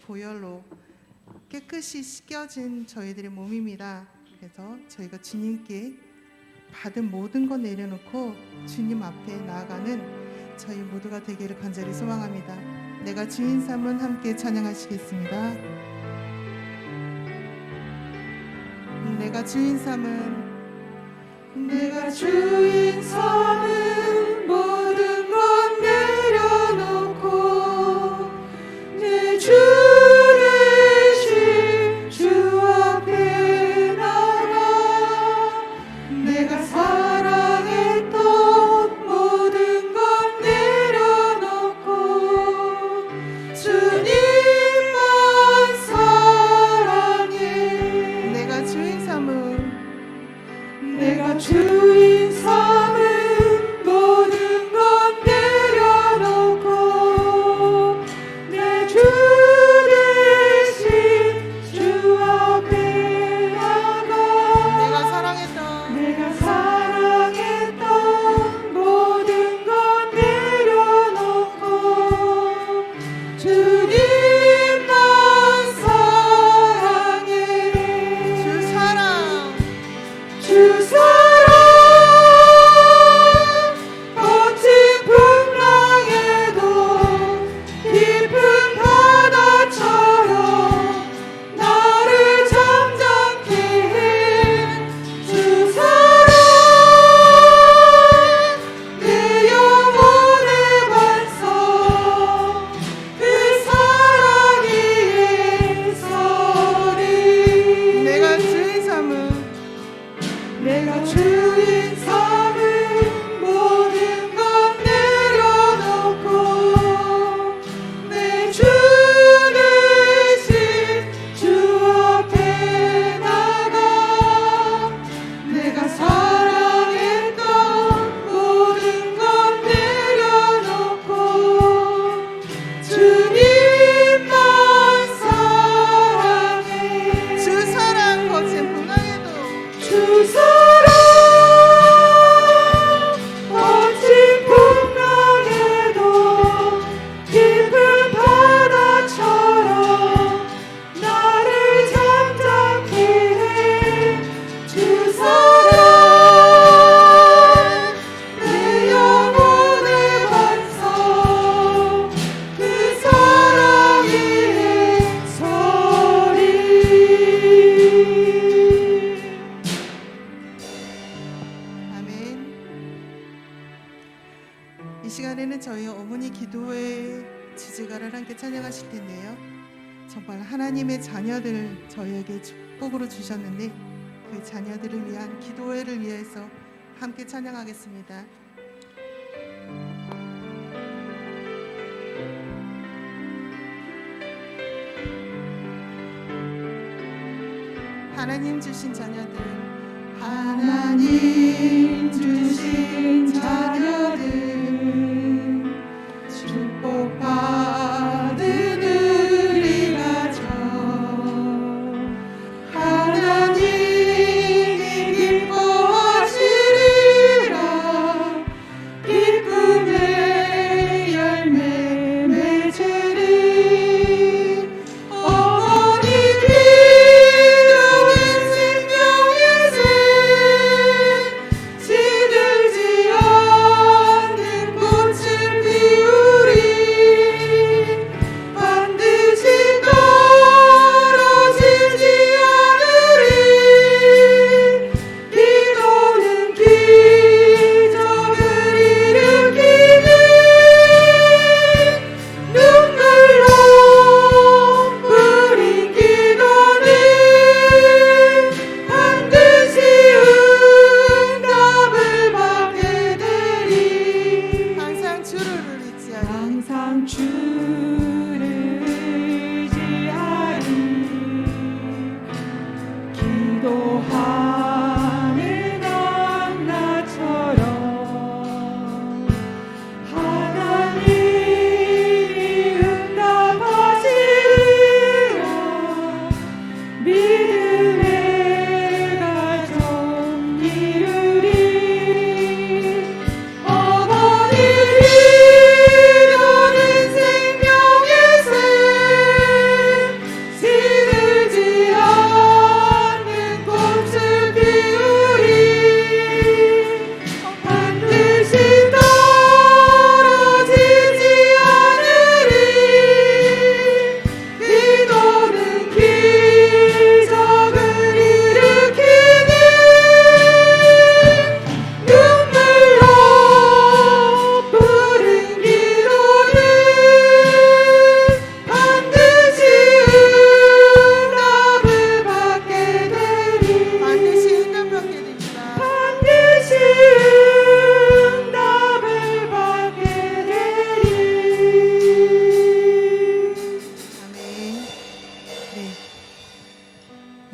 보혈로 깨끗이 씻겨진 저희들의 몸입니다. 그래서 저희가 주님께 받은 모든 것 내려놓고 주님 앞에 나아가는 저희 모두가 되기를 간절히 소망합니다. 내가 주인 삼은 함께 찬양하시겠습니다. 내가 주인 삼은 내가 주인 삼은 모든 것 내려놓고 내 주 대신 주 앞에 나가 내가 사랑했던 모든 것 내려놓고 주님만 사랑해. 내가 주인 삼은 내가 주인 삼은 모든 것 내려놓고 내 주 대신 주 앞에 나가 내가 사랑했던 내가 사랑했던 모든 것 내려놓고 주님만 사랑해. 주 사랑 주 사랑 거친 풍랑에도 깊은 바다처럼 나를 잠잠케 해. 주 사랑 내 영혼의 반석 그 사랑이 예설이. 내가 주인 삼은 내가 주인 삼은 모든 것 내려놓고 내 주 대신 주 앞에 나가 내가 사랑했던 모든 것 내려놓고 주님만 사랑해. 주 사랑 거친 풍랑에도 주 사랑 거친 풍랑에도 깊은 바다처럼 나를 잠잠케 해. 주 사랑 내 영혼의 반석 그 사랑이 예설이. 아멘. 이 시간에는 저희 어머니 기도회 지지가를 함께 찬양하실 텐데요. 정말 하나님의 자녀들 저희에게 축복으로 주셨는데 그 자녀들을 위한 기도회를 위해서 함께 찬양하겠습니다. 하나님 주신 자녀들 하나님 주신 자녀들 축복받은 우리 가정 하나님이 기뻐하시리라. 기쁨의 열매 맺으리. 어머니 기도의 생명의 새 시들지 않는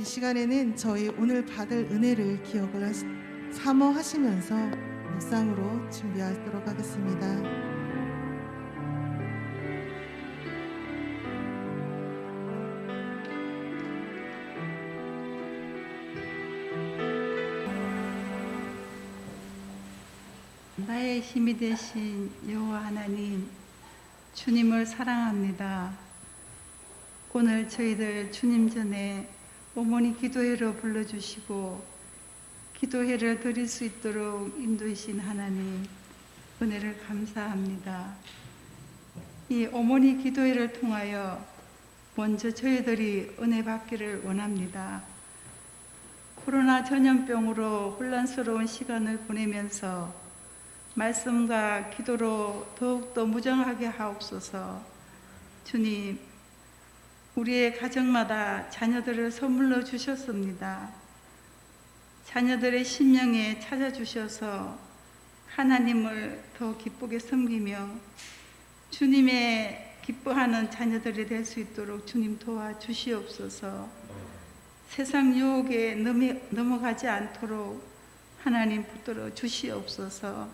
이 시간에는 저희 오늘 받을 은혜를 사모하시면서 묵상으로 준비하도록 하겠습니다. 나의 힘이 되신 여호와 하나님, 주님을 사랑합니다. 오늘 저희들 주님 전에 어머니 기도회로 불러주시고 기도회를 드릴 수 있도록 인도하신 하나님, 은혜를 감사합니다. 이 어머니 기도회를 통하여 먼저 저희들이 은혜 받기를 원합니다. 코로나 전염병으로 혼란스러운 시간을 보내면서 말씀과 기도로 더욱더 무정하게 하옵소서. 주님, 우리의 가정마다 자녀들을 선물로 주셨습니다. 자녀들의 심령에 찾아주셔서 하나님을 더 기쁘게 섬기며 주님의 기뻐하는 자녀들이 될 수 있도록 주님 도와주시옵소서. 세상 유혹에 넘어가지 않도록 하나님 붙들어 주시옵소서.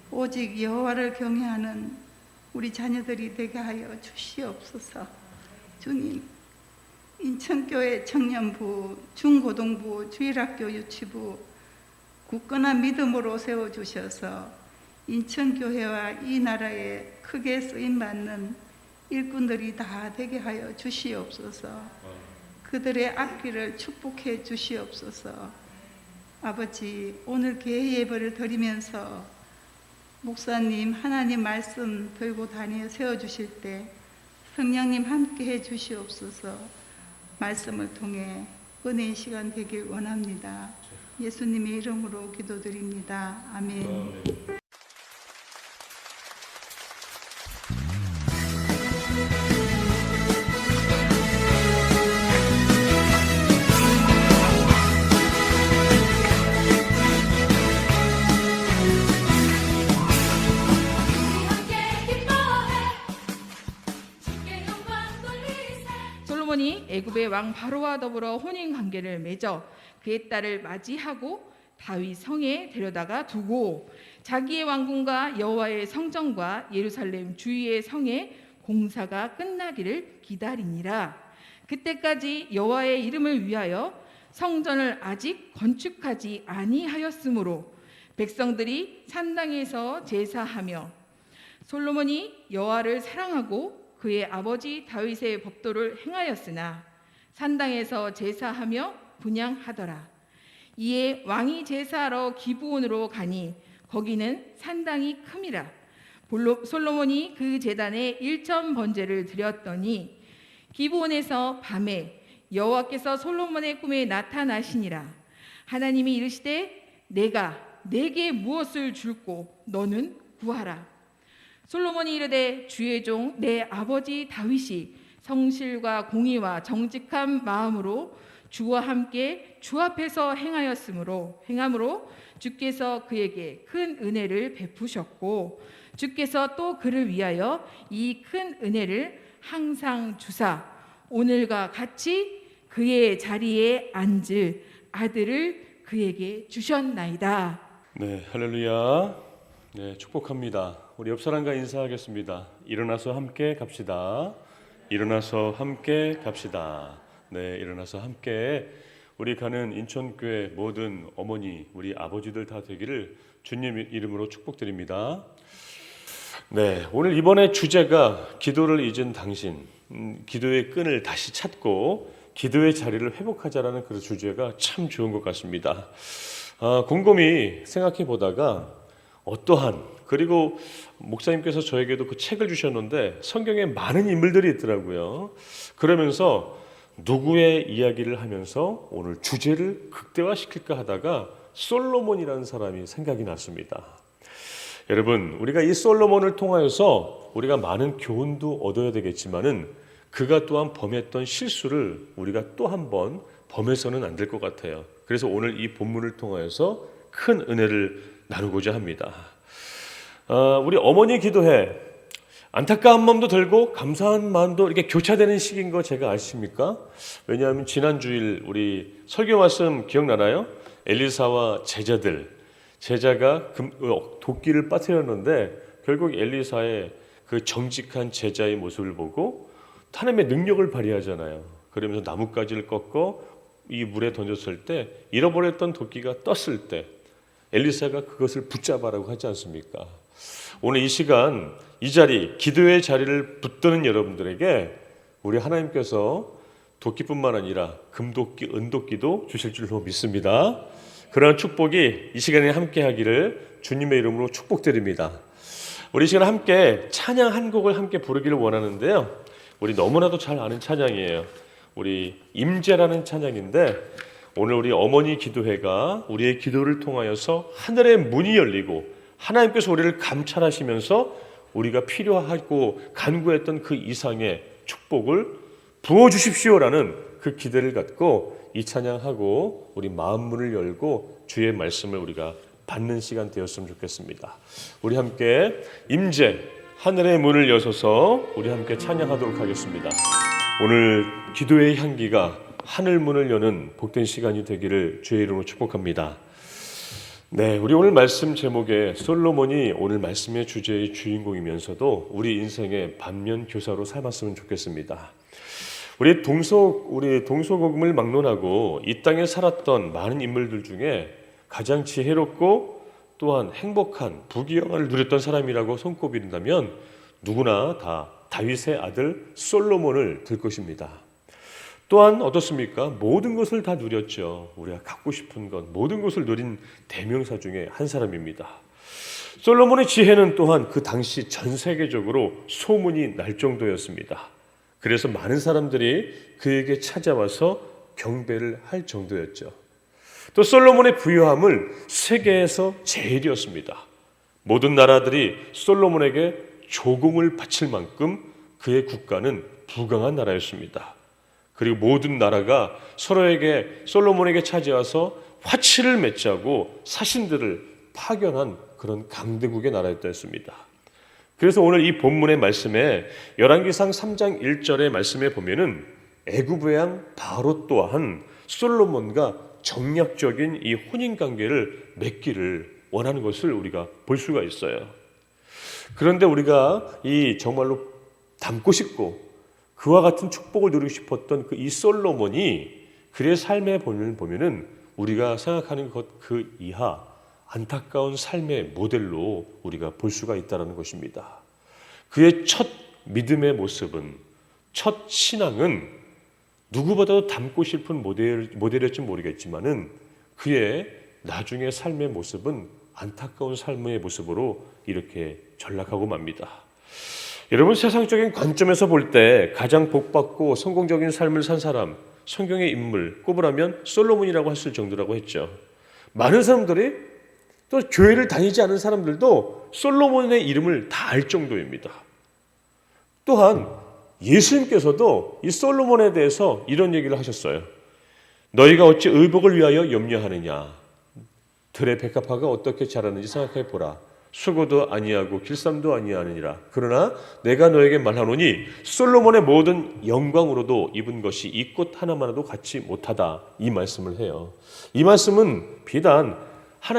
오직 여호와를 경외하는 우리 자녀들이 되게 하여 주시옵소서. 주님, 인천교회 청년부, 중고등부, 주일학교 유치부 굳건한 믿음으로 세워주셔서 인천교회와 이 나라에 크게 쓰임받는 일꾼들이 다 되게 하여 주시옵소서. 그들의 앞길을 축복해 주시옵소서. 아버지, 오늘 개회 예배를 드리면서 목사님 하나님 말씀 들고 다니어 세워주실 때 성령님 함께 해 주시옵소서. 말씀을 통해 은혜의 시간 되길 원합니다. 예수님의 이름으로 기도드립니다. 아멘. 솔로몬이 애굽의 왕 바로와 더불어 혼인 관계를 맺어 그의 딸을 맞이하고 다윗 성에 데려다가 두고 자기의 왕궁과 여호와의 성전과 예루살렘 주위의 성의 공사가 끝나기를 기다리니라. 그때까지 여호와의 이름을 위하여 성전을 아직 건축하지 아니하였으므로 백성들이 산당에서 제사하며 솔로몬이 여호와를 사랑하고 그의 아버지 다윗의 법도를 행하였으나 산당에서 제사하며 분향하더라. 이에 왕이 제사하러 기브온으로 가니 거기는 산당이 큼이라. 솔로몬이 그 제단에 1천 번제를 드렸더니 기브온에서 밤에 여호와께서 솔로몬의 꿈에 나타나시니라. 하나님이 이르시되 내가 내게 무엇을 줄꼬 너는 구하라. 솔로몬이 이르되 주의 종 내 아버지 다윗이 성실과 공의와 정직한 마음으로 주와 함께 주 앞에서 행함으로 주께서 그에게 큰 은혜를 베푸셨고 주께서 또 그를 위하여 이 큰 은혜를 항상 주사 오늘과 같이 그의 자리에 앉을 아들을 그에게 주셨나이다. 네, 할렐루야. 네, 축복합니다. 우리 옆 사람과 인사하겠습니다. 일어나서 함께 갑시다. 일어나서 함께 갑시다. 네, 일어나서 함께 우리 가는 인천교회 모든 어머니, 우리 아버지들 다 되기를 주님 이름으로 축복드립니다. 네, 오늘 이번에 주제가 기도를 잊은 당신, 기도의 끈을 다시 찾고 기도의 자리를 회복하자라는 그 주제가 참 좋은 것 같습니다. 곰곰이 생각해 보다가 어떠한 그리고 목사님께서 저에게도 그 책을 주셨는데 성경에 많은 인물들이 있더라고요. 그러면서 누구의 이야기를 하면서 오늘 주제를 극대화시킬까 하다가 솔로몬이라는 사람이 생각이 났습니다. 여러분, 우리가 이 솔로몬을 통하여서 우리가 많은 교훈도 얻어야 되겠지만은 그가 또한 범했던 실수를 우리가 또 한 번 범해서는 안 될 것 같아요. 그래서 오늘 이 본문을 통하여서 큰 은혜를 나누고자 합니다. 우리 어머니 기도회, 안타까운 마음도 들고 감사한 마음도 이렇게 교차되는 시기인 거 제가 아십니까? 왜냐하면 지난 주일 우리 설교 말씀 기억나나요? 엘리사와 제자가 도끼를 빠뜨렸는데 결국 엘리사의 그 정직한 제자의 모습을 보고 하나님의 능력을 발휘하잖아요. 그러면서 나뭇가지를 꺾고 이 물에 던졌을 때 잃어버렸던 도끼가 떴을 때 엘리사가 그것을 붙잡아라고 하지 않습니까? 오늘 이 시간 이 자리, 기도의 자리를 붙드는 여러분들에게 우리 하나님께서 도끼뿐만 아니라 금도끼, 은도끼도 주실 줄로 믿습니다. 그러한 축복이 이 시간에 함께 하기를 주님의 이름으로 축복드립니다. 우리 이 시간 함께 찬양 한 곡을 함께 부르기를 원하는데요. 우리 너무나도 잘 아는 찬양이에요. 우리 임재라는 찬양인데 오늘 우리 어머니 기도회가 우리의 기도를 통하여서 하늘의 문이 열리고 하나님께서 우리를 감찰하시면서 우리가 필요하고 간구했던 그 이상의 축복을 부어주십시오라는 그 기대를 갖고 이 찬양하고 우리 마음 문을 열고 주의 말씀을 우리가 받는 시간 되었으면 좋겠습니다. 우리 함께 임재 하늘의 문을 여셔서 우리 함께 찬양하도록 하겠습니다. 오늘 기도의 향기가 하늘 문을 여는 복된 시간이 되기를 주의 이름으로 축복합니다. 네, 우리 오늘 말씀 제목에 솔로몬이 오늘 말씀의 주제의 주인공이면서도 우리 인생의 반면 교사로 삼았으면 좋겠습니다. 우리 동서고금을 막론하고 이 땅에 살았던 많은 인물들 중에 가장 지혜롭고 또한 행복한 부귀영화를 누렸던 사람이라고 손꼽는다면 누구나 다 다윗의 아들 솔로몬을 들 것입니다. 또한 어떻습니까? 모든 것을 다 누렸죠. 우리가 갖고 싶은 것, 모든 것을 누린 대명사 중에 한 사람입니다. 솔로몬의 지혜는 또한 그 당시 전 세계적으로 소문이 날 정도였습니다. 그래서 많은 사람들이 그에게 찾아와서 경배를 할 정도였죠. 또 솔로몬의 부유함을 세계에서 제일이었습니다. 모든 나라들이 솔로몬에게 조공을 바칠 만큼 그의 국가는 부강한 나라였습니다. 그리고 모든 나라가 솔로몬에게 찾아와서 화치를 맺자고 사신들을 파견한 그런 강대국의 나라였다 했습니다. 그래서 오늘 이 본문의 말씀에 열왕기상 3장 1절의 말씀에 보면은 애굽의 왕 바로 또한 솔로몬과 정략적인 이 혼인 관계를 맺기를 원하는 것을 우리가 볼 수가 있어요. 그런데 우리가 이 정말로 닮고 싶고 그와 같은 축복을 누리고 싶었던 그 이 솔로몬이 그의 삶에 보면은 우리가 생각하는 것 그 이하 안타까운 삶의 모델로 우리가 볼 수가 있다는 것입니다. 그의 첫 믿음의 모습은, 첫 신앙은 누구보다도 닮고 싶은 모델일지 모르겠지만은 그의 나중의 삶의 모습은 안타까운 삶의 모습으로 이렇게 전락하고 맙니다. 여러분, 세상적인 관점에서 볼 때 가장 복받고 성공적인 삶을 산 사람, 성경의 인물 꼽으라면 솔로몬이라고 했을 정도라고 했죠. 많은 사람들이 또 교회를 다니지 않은 사람들도 솔로몬의 이름을 다 알 정도입니다. 또한 예수님께서도 이 솔로몬에 대해서 이런 얘기를 하셨어요. 너희가 어찌 의복을 위하여 염려하느냐? 들의 백합화가 어떻게 자라는지 생각해 보라. 수고도 아니하고 길쌈도 아니하느니라. 그러나 내가 너에게 말하노니 솔로몬의 모든 영광으로도 입은 것이 이 꽃 하나만도 갖지 못하다. 이 말씀을 해요. 이 말씀은 비단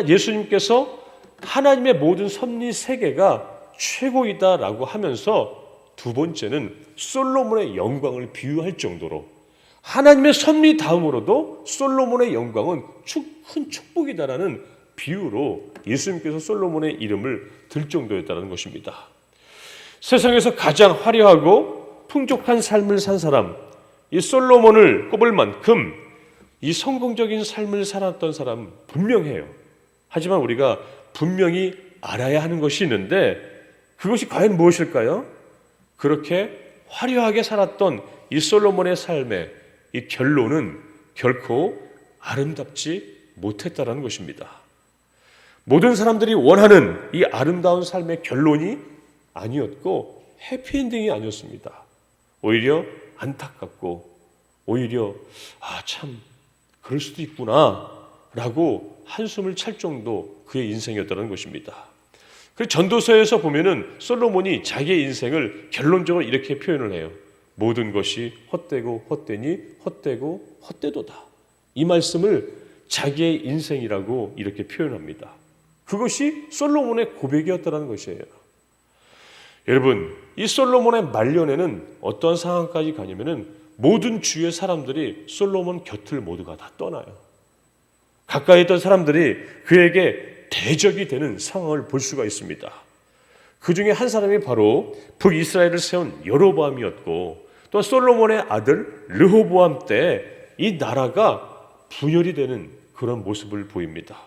예수님께서 하나님의 모든 섭리 세계가 최고이다라고 하면서 두 번째는 솔로몬의 영광을 비유할 정도로 하나님의 섭리 다음으로도 솔로몬의 영광은 큰 축복이다라는 비유로 예수님께서 솔로몬의 이름을 들 정도였다는 것입니다. 세상에서 가장 화려하고 풍족한 삶을 산 사람, 이 솔로몬을 꼽을 만큼 이 성공적인 삶을 살았던 사람 분명해요. 하지만 우리가 분명히 알아야 하는 것이 있는데 그것이 과연 무엇일까요? 그렇게 화려하게 살았던 이 솔로몬의 삶의 이 결론은 결코 아름답지 못했다라는 것입니다. 모든 사람들이 원하는 이 아름다운 삶의 결론이 아니었고 해피엔딩이 아니었습니다. 오히려 안타깝고 오히려 참 그럴 수도 있구나 라고 한숨을 찰 정도 그의 인생이었다는 것입니다. 그 전도서에서 보면은 솔로몬이 자기의 인생을 결론적으로 이렇게 표현을 해요. 모든 것이 헛되고 헛되니 헛되고 헛되도다. 이 말씀을 자기의 인생이라고 이렇게 표현합니다. 그것이 솔로몬의 고백이었다는 것이에요. 여러분, 이 솔로몬의 말년에는 어떤 상황까지 가냐면은 모든 주위의 사람들이 솔로몬 곁을 모두가 다 떠나요. 가까이 있던 사람들이 그에게 대적이 되는 상황을 볼 수가 있습니다. 그 중에 한 사람이 바로 북이스라엘을 세운 여로보암이었고, 또 솔로몬의 아들 르호보암 때 이 나라가 분열이 되는 그런 모습을 보입니다.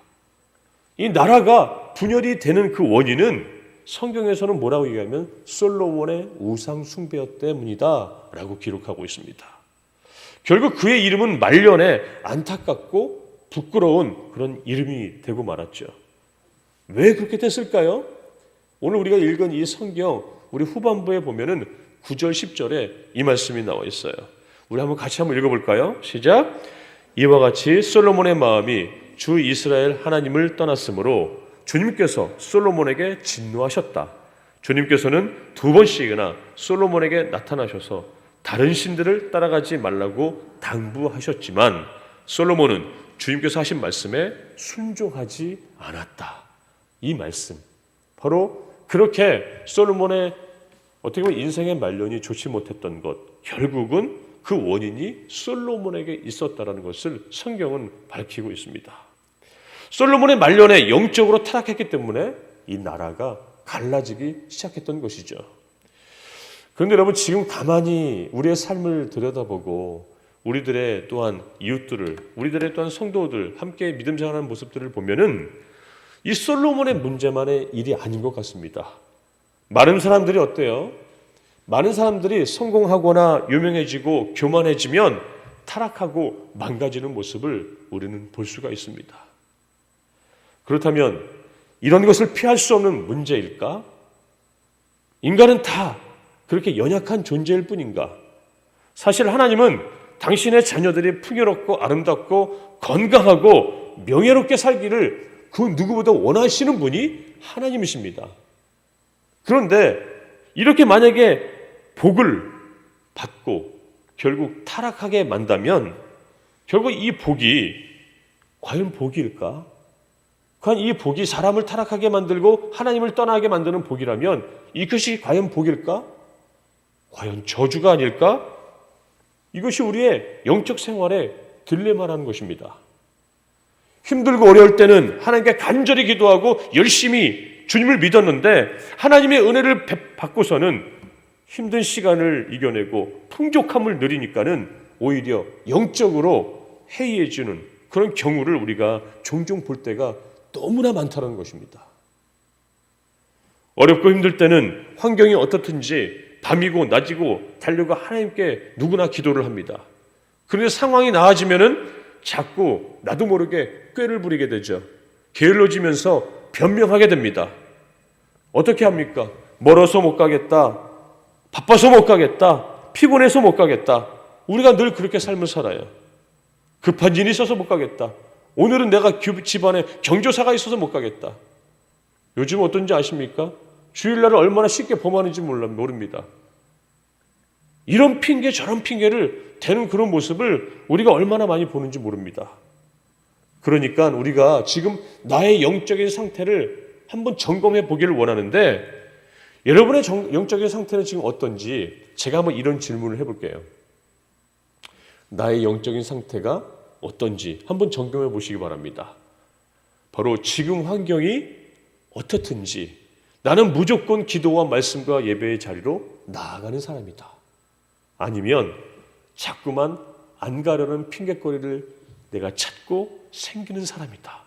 이 나라가 분열이 되는 그 원인은 성경에서는 뭐라고 얘기하면 솔로몬의 우상 숭배 때문이다 라고 기록하고 있습니다. 결국 그의 이름은 말년에 안타깝고 부끄러운 그런 이름이 되고 말았죠. 왜 그렇게 됐을까요? 오늘 우리가 읽은 이 성경 우리 후반부에 보면은 9절 10절에 이 말씀이 나와 있어요. 우리 같이 한번 읽어볼까요? 시작. 이와 같이 솔로몬의 마음이 주 이스라엘 하나님을 떠났으므로 주님께서 솔로몬에게 진노하셨다. 주님께서는 2번씩이나 솔로몬에게 나타나셔서 다른 신들을 따라가지 말라고 당부하셨지만 솔로몬은 주님께서 하신 말씀에 순종하지 않았다. 이 말씀, 바로 그렇게 솔로몬의 어떻게 보면 인생의 말년이 좋지 못했던 것, 결국은 그 원인이 솔로몬에게 있었다는 것을 성경은 밝히고 있습니다. 솔로몬의 말년에 영적으로 타락했기 때문에 이 나라가 갈라지기 시작했던 것이죠. 그런데 여러분, 지금 가만히 우리의 삶을 들여다보고 우리들의 또한 이웃들을, 우리들의 또한 성도들 함께 믿음 생활하는 모습들을 보면은 이 솔로몬의 문제만의 일이 아닌 것 같습니다. 많은 사람들이 어때요? 많은 사람들이 성공하거나 유명해지고 교만해지면 타락하고 망가지는 모습을 우리는 볼 수가 있습니다. 그렇다면 이런 것을 피할 수 없는 문제일까? 인간은 다 그렇게 연약한 존재일 뿐인가? 사실 하나님은 당신의 자녀들이 풍요롭고 아름답고 건강하고 명예롭게 살기를 그 누구보다 원하시는 분이 하나님이십니다. 그런데 이렇게 만약에 복을 받고 결국 타락하게 만다면 결국 이 복이 과연 복일까? 과연 이 복이 사람을 타락하게 만들고 하나님을 떠나게 만드는 복이라면 이것이 과연 복일까? 과연 저주가 아닐까? 이것이 우리의 영적 생활의 딜레마라는 것입니다. 힘들고 어려울 때는 하나님께 간절히 기도하고 열심히 주님을 믿었는데 하나님의 은혜를 받고서는 힘든 시간을 이겨내고 풍족함을 누리니까는 오히려 영적으로 해이해지는 그런 경우를 우리가 종종 볼 때가 너무나 많다는 것입니다. 어렵고 힘들 때는 환경이 어떻든지 밤이고 낮이고 달려가 하나님께 누구나 기도를 합니다. 그런데 상황이 나아지면은 자꾸 나도 모르게 꾀를 부리게 되죠. 게을러지면서 변명하게 됩니다. 어떻게 합니까? 멀어서 못 가겠다. 바빠서 못 가겠다. 피곤해서 못 가겠다. 우리가 늘 그렇게 삶을 살아요. 급한 일이 있어서 못 가겠다. 오늘은 내가 집안에 경조사가 있어서 못 가겠다. 요즘 어떤지 아십니까? 주일날을 얼마나 쉽게 범하는지 모릅니다. 이런 핑계 저런 핑계를 대는 그런 모습을 우리가 얼마나 많이 보는지 모릅니다. 그러니까 우리가 지금 나의 영적인 상태를 한번 점검해 보기를 원하는데 여러분의 영적인 상태는 지금 어떤지 제가 한번 이런 질문을 해볼게요. 나의 영적인 상태가 어떤지 한번 점검해 보시기 바랍니다. 바로 지금 환경이 어떻든지 나는 무조건 기도와 말씀과 예배의 자리로 나아가는 사람이다. 아니면 자꾸만 안 가려는 핑계거리를 내가 찾고 생기는 사람이다.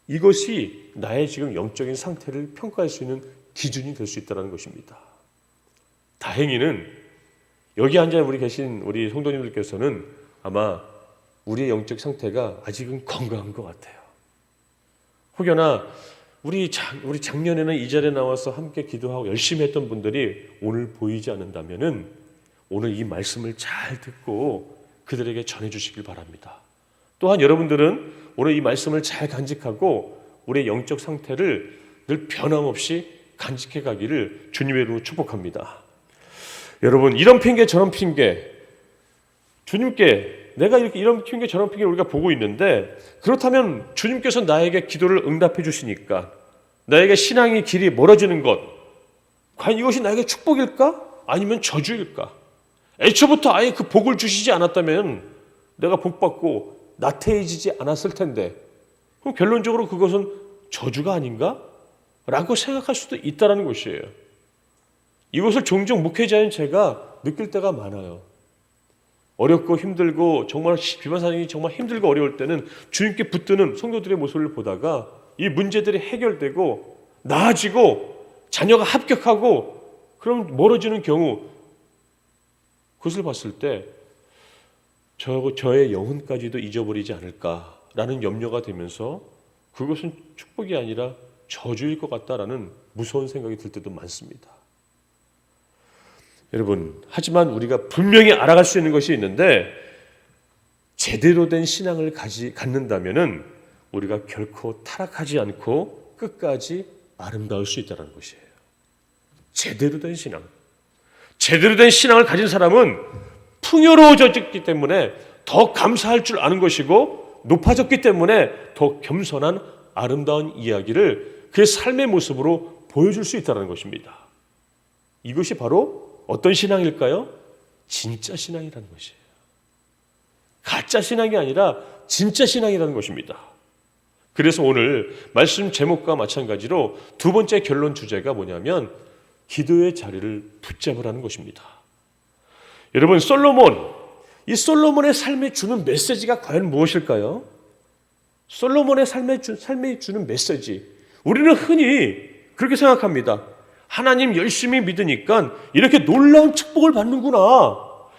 이것이 나의 지금 영적인 상태를 평가할 수 있는 기준이 될 수 있다는 것입니다. 다행히는 여기 앉아 계신 우리 성도님들께서는 아마 우리의 영적 상태가 아직은 건강한 것 같아요. 혹여나 우리 작년에는 이 자리에 나와서 함께 기도하고 열심히 했던 분들이 오늘 보이지 않는다면은 오늘 이 말씀을 잘 듣고 그들에게 전해주시길 바랍니다. 또한 여러분들은 오늘 이 말씀을 잘 간직하고 우리의 영적 상태를 늘 변함없이 간직해 가기를 주님의 이름으로 축복합니다. 여러분, 이런 핑계 저런 핑계, 주님께 내가 이렇게 이런 핑계 저런 핑계를 우리가 보고 있는데, 그렇다면 주님께서 나에게 기도를 응답해 주시니까 나에게 신앙의 길이 멀어지는 것, 과연 이것이 나에게 축복일까? 아니면 저주일까? 애초부터 아예 그 복을 주시지 않았다면 내가 복받고 나태해지지 않았을 텐데, 그럼 결론적으로 그것은 저주가 아닌가? 라고 생각할 수도 있다는 것이에요. 이것을 종종 목회자인 제가 느낄 때가 많아요. 어렵고 힘들고 정말 비반 사정이 정말 힘들고 어려울 때는 주님께 붙드는 성도들의 모습을 보다가 이 문제들이 해결되고 나아지고 자녀가 합격하고 그럼 멀어지는 경우, 그것을 봤을 때 저의 영혼까지도 잊어버리지 않을까라는 염려가 되면서 그것은 축복이 아니라 저주일 것 같다라는 무서운 생각이 들 때도 많습니다. 여러분, 하지만 우리가 분명히 알아갈 수 있는 것이 있는데, 제대로 된 신앙을 갖는다면은 우리가 결코 타락하지 않고 끝까지 아름다울 수 있다는 것이에요. 제대로 된 신앙. 제대로 된 신앙을 가진 사람은 풍요로워졌기 때문에 더 감사할 줄 아는 것이고, 높아졌기 때문에 더 겸손한 아름다운 이야기를 그의 삶의 모습으로 보여줄 수 있다는 것입니다. 이것이 바로 어떤 신앙일까요? 진짜 신앙이라는 것이에요. 가짜 신앙이 아니라 진짜 신앙이라는 것입니다. 그래서 오늘 말씀 제목과 마찬가지로 두 번째 결론 주제가 뭐냐면 기도의 자리를 붙잡으라는 것입니다. 여러분, 이 솔로몬의 삶에 주는 메시지가 과연 무엇일까요? 솔로몬의 삶에 주는 메시지, 우리는 흔히 그렇게 생각합니다. 하나님 열심히 믿으니까 이렇게 놀라운 축복을 받는구나.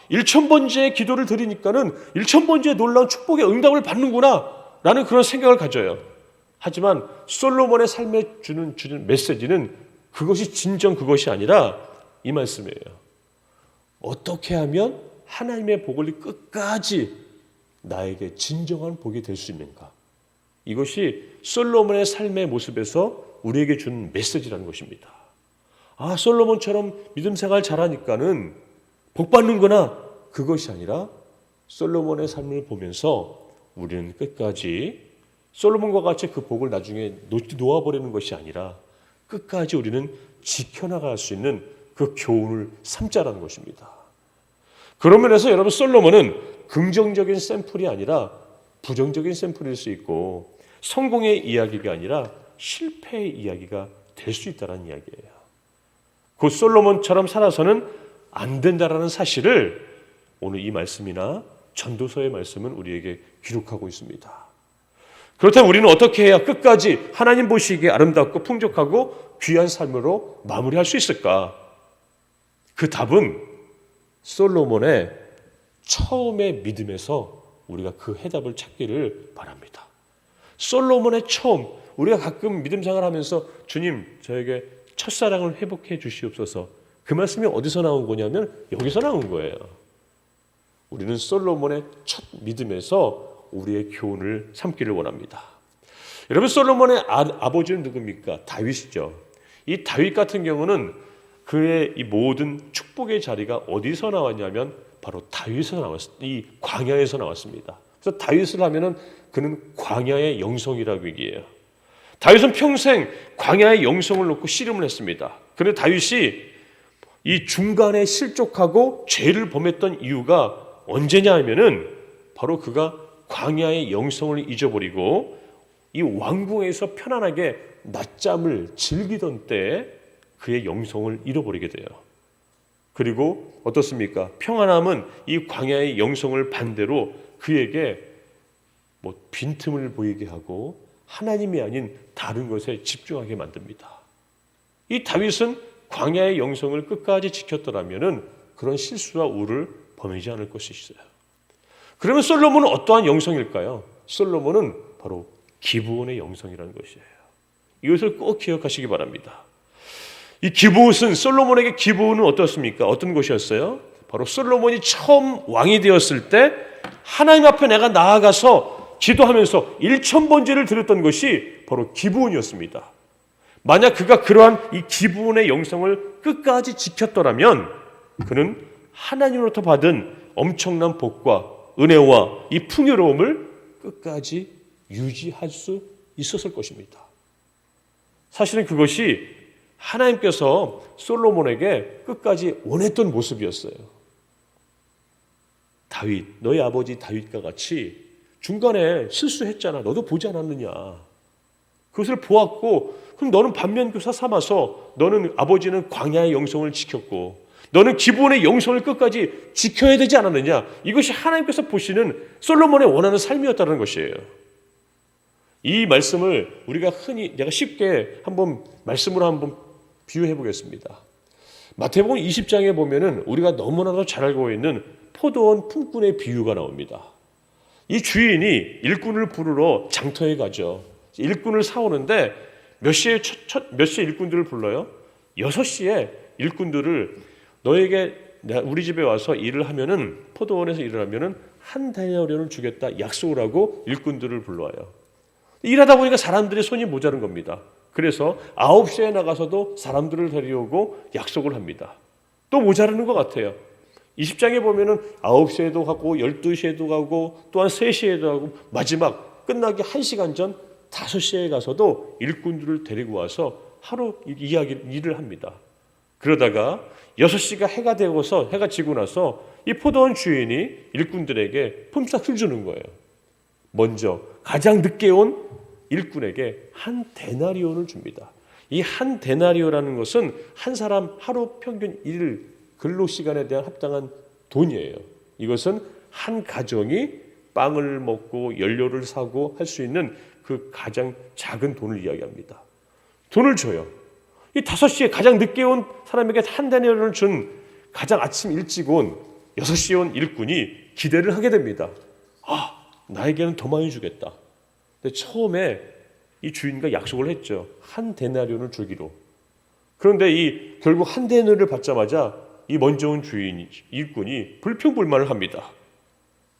1000번째의 기도를 드리니까는 1000번째의 놀라운 축복의 응답을 받는구나 라는 그런 생각을 가져요. 하지만 솔로몬의 삶에 주는 메시지는 그것이 진정 그것이 아니라 이 말씀이에요. 어떻게 하면 하나님의 복을 끝까지 나에게 진정한 복이 될 수 있는가? 이것이 솔로몬의 삶의 모습에서 우리에게 준 메시지라는 것입니다. 아, 솔로몬처럼 믿음 생활 잘하니까는 복 받는구나. 그것이 아니라 솔로몬의 삶을 보면서 우리는 끝까지 솔로몬과 같이 그 복을 나중에 놓아버리는 것이 아니라 끝까지 우리는 지켜나갈 수 있는 그 교훈을 삼자라는 것입니다. 그런 면에서 여러분, 솔로몬은 긍정적인 샘플이 아니라 부정적인 샘플일 수 있고, 성공의 이야기가 아니라 실패의 이야기가 될 수 있다는 이야기예요. 그 솔로몬처럼 살아서는 안 된다라는 사실을 오늘 이 말씀이나 전도서의 말씀은 우리에게 기록하고 있습니다. 그렇다면 우리는 어떻게 해야 끝까지 하나님 보시기에 아름답고 풍족하고 귀한 삶으로 마무리할 수 있을까? 그 답은 솔로몬의 처음의 믿음에서 우리가 그 해답을 찾기를 바랍니다. 솔로몬의 처음, 우리가 가끔 믿음 생활하면서 주님, 저에게 첫사랑을 회복해 주시옵소서. 그 말씀이 어디서 나온 거냐면 여기서 나온 거예요. 우리는 솔로몬의 첫 믿음에서 우리의 교훈을 삼기를 원합니다. 여러분, 솔로몬의 아버지는 누굽니까? 다윗이죠. 이 다윗 같은 경우는 그의 이 모든 축복의 자리가 어디서 나왔냐면 바로 다윗에서 나왔습니다. 이 광야에서 나왔습니다. 그래서 다윗을 하면은 그는 광야의 영성이라고 얘기해요. 다윗은 평생 광야의 영성을 놓고 씨름을 했습니다. 그런데 다윗이 이 중간에 실족하고 죄를 범했던 이유가 언제냐 하면은 바로 그가 광야의 영성을 잊어버리고 이 왕궁에서 편안하게 낮잠을 즐기던 때에 그의 영성을 잃어버리게 돼요. 그리고 어떻습니까? 평안함은 이 광야의 영성을 반대로 그에게 빈틈을 보이게 하고 하나님이 아닌 다른 것에 집중하게 만듭니다. 이 다윗은 광야의 영성을 끝까지 지켰더라면은 그런 실수와 우를 범하지 않을 것이 있어요. 그러면 솔로몬은 어떠한 영성일까요? 솔로몬은 바로 기브온의 영성이라는 것이에요. 이것을 꼭 기억하시기 바랍니다. 이 기브온은, 솔로몬에게 기브온은 어떻습니까? 어떤 것이었어요? 바로 솔로몬이 처음 왕이 되었을 때 하나님 앞에 내가 나아가서 기도하면서 1000번제를 드렸던 것이 바로 기브온이었습니다. 만약 그가 그러한 이 기브온의 영성을 끝까지 지켰더라면 그는 하나님으로부터 받은 엄청난 복과 은혜와 이 풍요로움을 끝까지 유지할 수 있었을 것입니다. 사실은 그것이 하나님께서 솔로몬에게 끝까지 원했던 모습이었어요. 다윗, 너희 아버지 다윗과 같이 중간에 실수했잖아. 너도 보지 않았느냐. 그것을 보았고 그럼 너는 반면교사 삼아서 너는 아버지는 광야의 영성을 지켰고 너는 기브온의 영성을 끝까지 지켜야 되지 않았느냐. 이것이 하나님께서 보시는 솔로몬의 원하는 삶이었다는 것이에요. 이 말씀을 우리가 흔히 내가 쉽게 한번 말씀으로 한번 비유해 보겠습니다. 마태복음 20장에 보면은 우리가 너무나도 잘 알고 있는 포도원 품꾼의 비유가 나옵니다. 이 주인이 일꾼을 부르러 장터에 가죠. 일꾼을 사오는데 몇 시에 일꾼들을 불러요? 6시에 일꾼들을 너에게 우리 집에 와서 일을 하면은 포도원에서 일을 하면은 한 데나리온을 주겠다 약속을 하고 일꾼들을 불러와요. 일하다 보니까 사람들이 손이 모자른 겁니다. 그래서 9시에 나가서도 사람들을 데려오고 약속을 합니다. 또 모자르는 것 같아요. 20장에 보면은 9시에도 가고 12시에도 가고 또한 3시에도 가고 마지막 끝나기 1시간 전 5시에 가서도 일꾼들을 데리고 와서 하루 일을 합니다. 그러다가 6시가 해가 되고서 해가 지고 나서 이 포도원 주인이 일꾼들에게 품삯을 주는 거예요. 먼저 가장 늦게 온 일꾼에게 한 데나리온을 줍니다. 이 한 데나리온이라는 것은 한 사람 하루 평균 일 근로 시간에 대한 합당한 돈이에요. 이것은 한 가정이 빵을 먹고 연료를 사고 할 수 있는 그 가장 작은 돈을 이야기합니다. 돈을 줘요. 이 5시에 가장 늦게 온 사람에게 한 데나리온을 준 가장 아침 일찍 온 6시에 온 일꾼이 기대를 하게 됩니다. 아, 나에게는 더 많이 주겠다. 근데 처음에 이 주인과 약속을 했죠. 한 데나리온을 주기로. 그런데 이 결국 한 데나리온을 받자마자 이 먼저 온 일꾼이 불평불만을 합니다.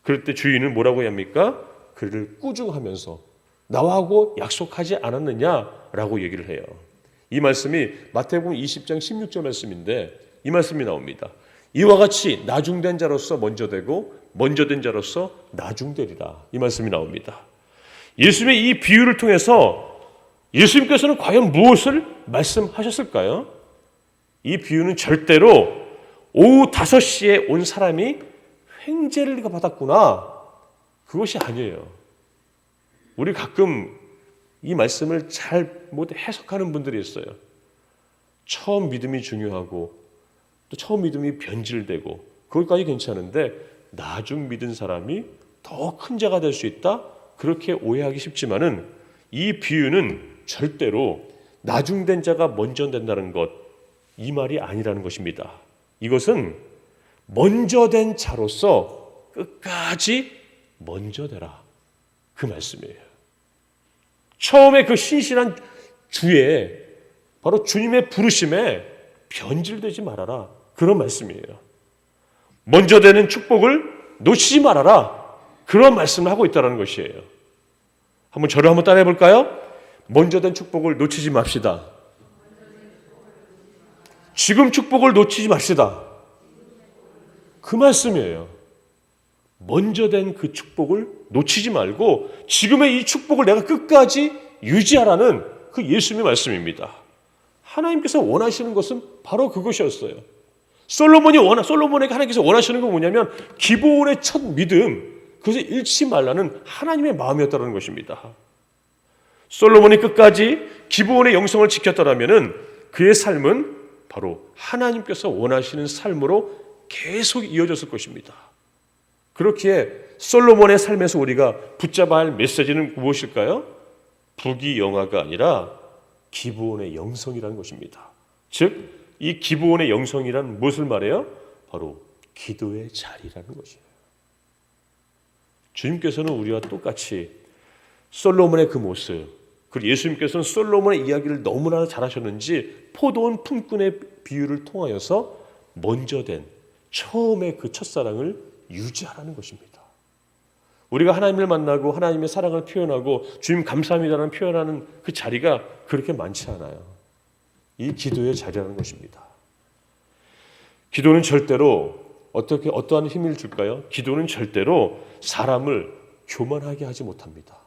그럴 때 주인은 뭐라고 해야 합니까? 그를 꾸중하면서 나하고 약속하지 않았느냐라고 얘기를 해요. 이 말씀이 마태복음 20장 16절 말씀인데 이 말씀이 나옵니다. 이와 같이 나중된 자로서 먼저 되고 먼저 된 자로서 나중되리라. 이 말씀이 나옵니다. 예수님의 이 비유를 통해서 예수님께서는 과연 무엇을 말씀하셨을까요? 이 비유는 절대로 오후 5시에 온 사람이 횡재를 받았구나. 그것이 아니에요. 우리 가끔 이 말씀을 잘 못 해석하는 분들이 있어요. 처음 믿음이 중요하고 또 처음 믿음이 변질되고 그것까지 괜찮은데 나중 믿은 사람이 더 큰 자가 될 수 있다? 그렇게 오해하기 쉽지만은 이 비유는 절대로 나중된 자가 먼저 된다는 것, 이 말이 아니라는 것입니다. 이것은 먼저 된 자로서 끝까지 먼저 되라. 그 말씀이에요. 처음에 그 신실한 주에 바로 주님의 부르심에 변질되지 말아라. 그런 말씀이에요. 먼저 되는 축복을 놓치지 말아라. 그런 말씀을 하고 있다는 것이에요. 한번 저를 한번 따라해 볼까요? 먼저 된 축복을 놓치지 맙시다. 지금 축복을 놓치지 맙시다. 그 말씀이에요. 먼저 된 그 축복을 놓치지 말고 지금의 이 축복을 내가 끝까지 유지하라는 그 예수님의 말씀입니다. 하나님께서 원하시는 것은 바로 그것이었어요. 솔로몬에게 하나님께서 원하시는 건 뭐냐면 기브온의 첫 믿음, 그것을 잃지 말라는 하나님의 마음이었다는 것입니다. 솔로몬이 끝까지 기브온의 영성을 지켰더라면은 그의 삶은 바로 하나님께서 원하시는 삶으로 계속 이어졌을 것입니다. 그렇기에 솔로몬의 삶에서 우리가 붙잡아야 할 메시지는 무엇일까요? 부귀영화가 아니라 기브온의 영성이라는 것입니다. 즉, 이 기브온의 영성이란 무엇을 말해요? 바로 기도의 자리라는 것이에요. 주님께서는 우리와 똑같이 솔로몬의 그 모습, 그리고 예수님께서는 솔로몬의 이야기를 너무나 잘하셨는지 포도원 품꾼의 비유를 통하여서 먼저 된 처음의 그 첫사랑을 유지하라는 것입니다. 우리가 하나님을 만나고 하나님의 사랑을 표현하고 주님 감사합니다라는 표현하는 그 자리가 그렇게 많지 않아요. 이 기도의 자리라는 것입니다. 기도는 절대로 어떠한 힘을 줄까요? 기도는 절대로 사람을 교만하게 하지 못합니다.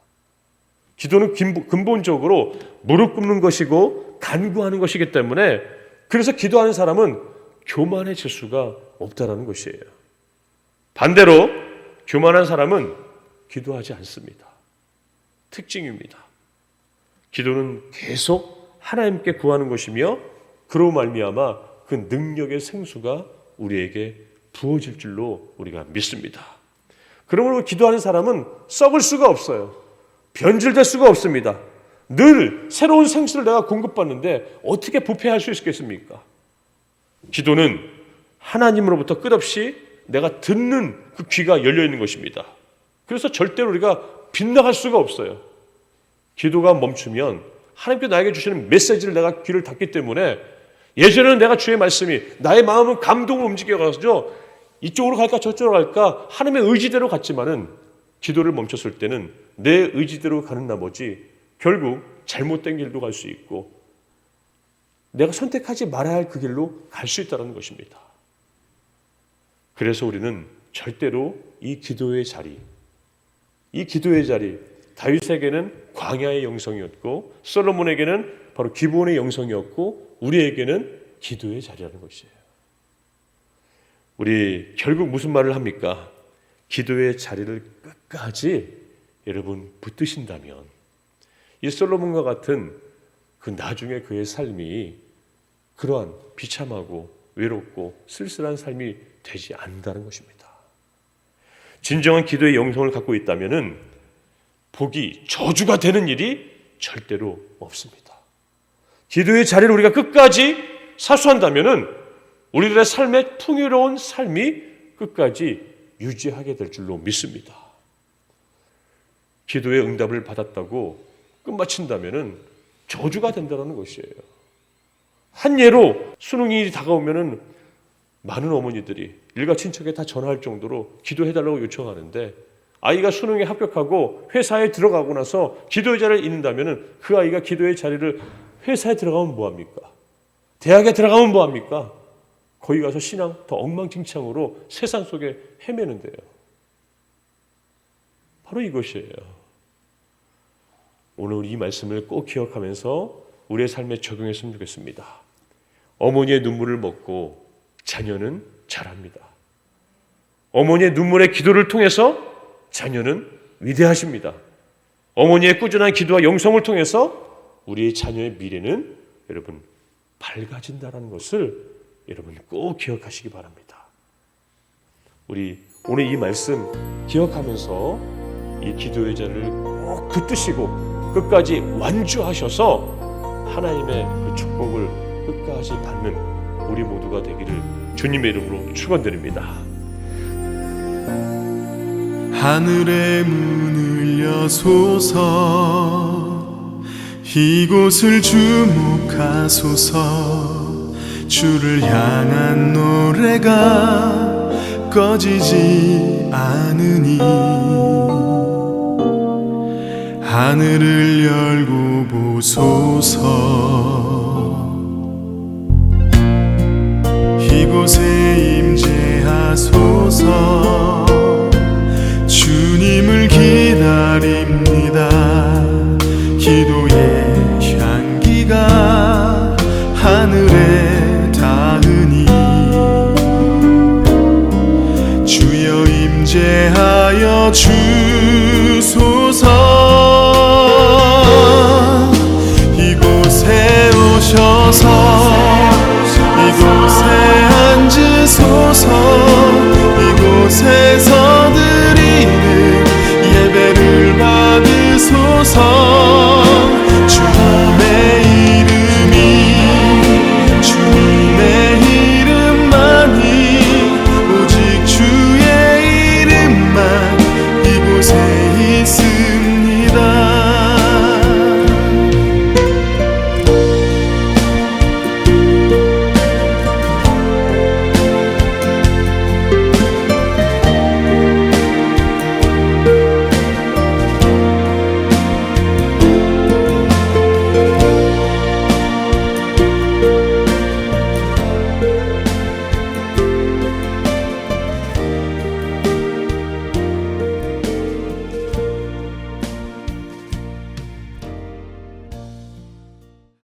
기도는 근본적으로 무릎 꿇는 것이고 간구하는 것이기 때문에, 그래서 기도하는 사람은 교만해질 수가 없다라는 것이에요. 반대로 교만한 사람은 기도하지 않습니다. 특징입니다. 기도는 계속 하나님께 구하는 것이며, 그로 말미암아 그 능력의 생수가 우리에게 부어질 줄로 우리가 믿습니다. 그러므로 기도하는 사람은 썩을 수가 없어요. 변질될 수가 없습니다. 늘 새로운 생수를 내가 공급받는데 어떻게 부패할 수 있겠습니까? 기도는 하나님으로부터 끝없이 내가 듣는 그 귀가 열려 있는 것입니다. 그래서 절대로 우리가 빗나갈 수가 없어요. 기도가 멈추면 하나님께 나에게 주시는 메시지를 내가 귀를 닫기 때문에, 예전에는 내가 주의 말씀이 나의 마음은 감동을 움직여가지고 이쪽으로 갈까 저쪽으로 갈까 하나님의 의지대로 갔지만은, 기도를 멈췄을 때는 내 의지대로 가는 나머지 결국 잘못된 길도 갈 수 있고 내가 선택하지 말아야 할 그 길로 갈 수 있다는 것입니다. 그래서 우리는 절대로 이 기도의 자리, 다윗에게는 광야의 영성이었고 솔로몬에게는 바로 기브온의 영성이었고 우리에게는 기도의 자리라는 것이에요. 우리 결국 무슨 말을 합니까? 기도의 자리를 끝까지 여러분 붙드신다면 이 솔로몬과 같은 그 나중에 그의 삶이 그러한 비참하고 외롭고 쓸쓸한 삶이 되지 않는다는 것입니다. 진정한 기도의 영성을 갖고 있다면은 복이 저주가 되는 일이 절대로 없습니다. 기도의 자리를 우리가 끝까지 사수한다면은 우리들의 삶의 풍요로운 삶이 끝까지 유지하게 될 줄로 믿습니다. 기도의 응답을 받았다고 끝마친다면은 저주가 된다는 것이에요. 한 예로 수능이 다가오면은 많은 어머니들이 일가 친척에 다 전화할 정도로 기도해달라고 요청하는데, 아이가 수능에 합격하고 회사에 들어가고 나서 기도의 자리를 잇는다면은 그 아이가 기도의 자리를 회사에 들어가면 뭐합니까? 대학에 들어가면 뭐합니까? 거기 가서 신앙 더 엉망진창으로 세상 속에 헤매는데요. 바로 이것이에요. 오늘 이 말씀을 꼭 기억하면서 우리의 삶에 적용했으면 좋겠습니다. 어머니의 눈물을 먹고 자녀는 자랍니다. 어머니의 눈물의 기도를 통해서 자녀는 위대하십니다. 어머니의 꾸준한 기도와 영성을 통해서 우리의 자녀의 미래는 여러분 밝아진다는 것을 여러분 꼭 기억하시기 바랍니다. 우리 오늘 이 말씀 기억하면서 이 기도의 자리를 꼭 붙드시고 끝까지 완주하셔서 하나님의 그 축복을 끝까지 받는 우리 모두가 되기를 주님의 이름으로 축원드립니다. 하늘의 문을 여소서, 이곳을 주목하소서. 주를 향한 노래가 꺼지지 않으니 하늘을 열고 보소서. 이곳에 임재하소서. 주님을 기다립니다. 기도의 향기가 하늘에 닿으니 주여 임재하여 주소서. 이곳에 오셔서 이곳에 앉으소서. 이곳에서 드리는 예배를 받으소서.